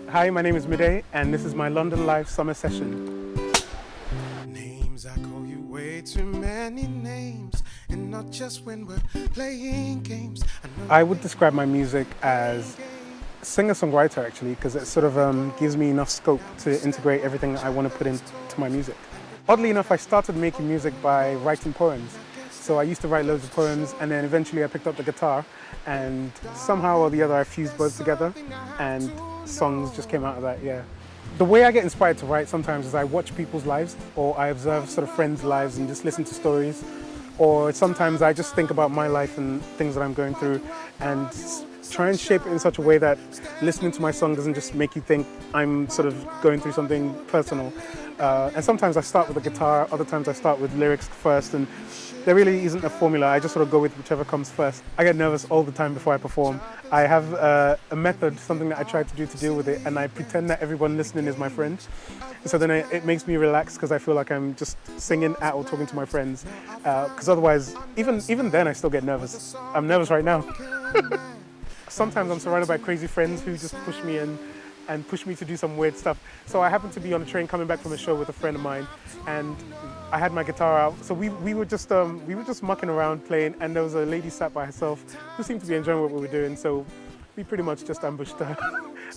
Hi, my name is Midé, and this is my London Live summer session. Names, I call you way too many names, and not just when we're playing games. I would describe my music as singer-songwriter, actually, because it sort of gives me enough scope to integrate everything that I want to put into my music. Oddly enough, I started making music by writing poems. So I used to write loads of poems, and then eventually I picked up the guitar, and somehow or the other I fused both together, and songs just came out of that, yeah. The way I get inspired to write sometimes is I watch people's lives, or I observe sort of friends' lives and just listen to stories, or sometimes I just think about my life and things that I'm going through and try and shape it in such a way that listening to my song doesn't just make you think I'm sort of going through something personal. And sometimes I start with the guitar, other times I start with lyrics first, and there really isn't a formula. I just sort of go with whichever comes first. I get nervous all the time before I perform. I have a method, something that I try to do to deal with it, and I pretend that everyone listening is my friend. So then it makes me relax because I feel like I'm just singing at or talking to my friends. Because otherwise, even then I still get nervous. I'm nervous right now. Sometimes I'm surrounded by crazy friends who just push me in and push me to do some weird stuff. So I happened to be on a train coming back from a show with a friend of mine, and I had my guitar out. So we were just mucking around playing, and there was a lady sat by herself who seemed to be enjoying what we were doing. So we pretty much just ambushed her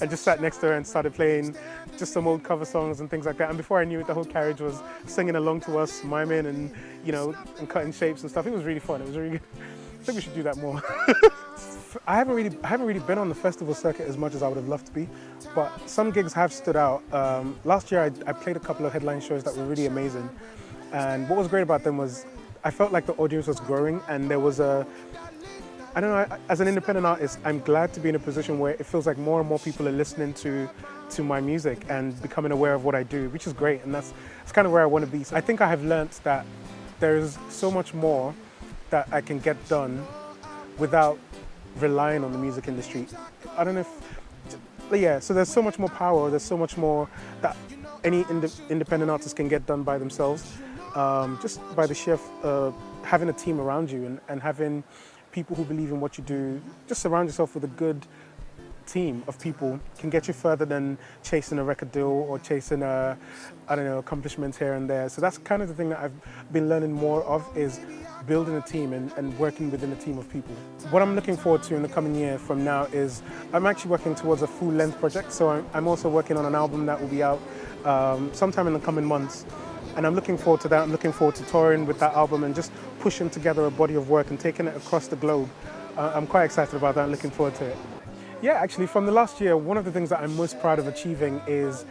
and just sat next to her and started playing just some old cover songs and things like that. And before I knew it, the whole carriage was singing along to us, miming and and cutting shapes and stuff. It was really fun. It was really good. I think we should do that more. I haven't really been on the festival circuit as much as I would have loved to be, but some gigs have stood out. Last year I played a couple of headline shows that were really amazing, and what was great about them was I felt like the audience was growing, and there was I don't know, as an independent artist, I'm glad to be in a position where it feels like more and more people are listening to my music and becoming aware of what I do, which is great, and that's kind of where I want to be. So I think I have learnt that there's so much more that I can get done without relying on the music industry. I don't know yeah, so there's so much more power, there's so much more that any independent artist can get done by themselves, just by the sheer having a team around you and having people who believe in what you do. Just surround yourself with a good team of people can get you further than chasing a record deal or chasing accomplishments here and there. So that's kind of the thing that I've been learning more of, is building a team and working within a team of people. What I'm looking forward to in the coming year from now is I'm actually working towards a full-length project. So I'm also working on an album that will be out sometime in the coming months. And I'm looking forward to that. I'm looking forward to touring with that album and just pushing together a body of work and taking it across the globe. I'm quite excited about that and looking forward to it. Yeah, actually, from the last year, one of the things that I'm most proud of achieving is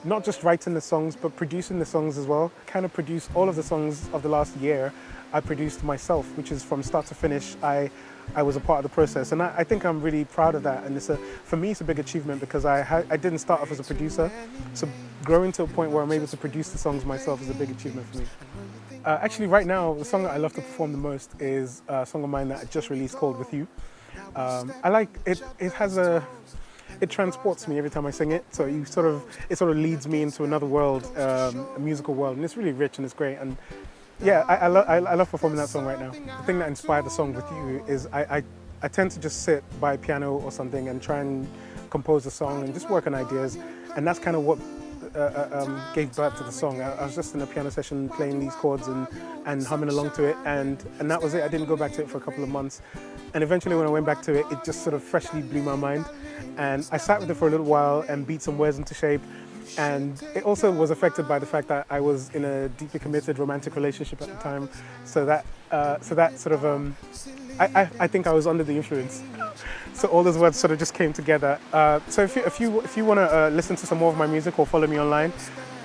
not just writing the songs, but producing the songs as well. Kind of produced all of the songs of the last year. I produced myself, which is from start to finish. I was a part of the process, and I think I'm really proud of that. And for me, it's a big achievement because I didn't start off as a producer. So growing to a point where I'm able to produce the songs myself is a big achievement for me. Actually, right now, the song that I love to perform the most is a song of mine that I just released called With You. I like it. It transports me every time I sing it. So it sort of leads me into another world, a musical world, and it's really rich and it's great. And yeah, I love performing that song right now. The thing that inspired the song With You is I tend to just sit by a piano or something and try and compose a song and just work on ideas, and that's kind of what gave birth to the song. I was just in a piano session playing these chords and humming along to it, and that was it. I didn't go back to it for a couple of months. And eventually when I went back to it, it just sort of freshly blew my mind. And I sat with it for a little while and beat some words into shape. And it also was affected by the fact that I was in a deeply committed romantic relationship at the time. So that sort of, I think I was under the influence. So all those words sort of just came together. So if you want to listen to some more of my music or follow me online,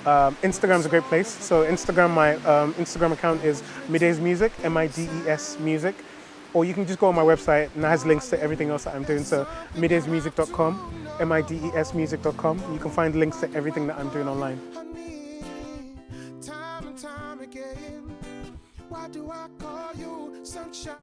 Instagram's a great place. So Instagram, my Instagram account is Midé's Music, MIDES Music. Or you can just go on my website and it has links to everything else that I'm doing. So midesmusic.com, MIDESmusic.com. You can find links to everything that I'm doing online. Time and time again, why do I call you sunshine?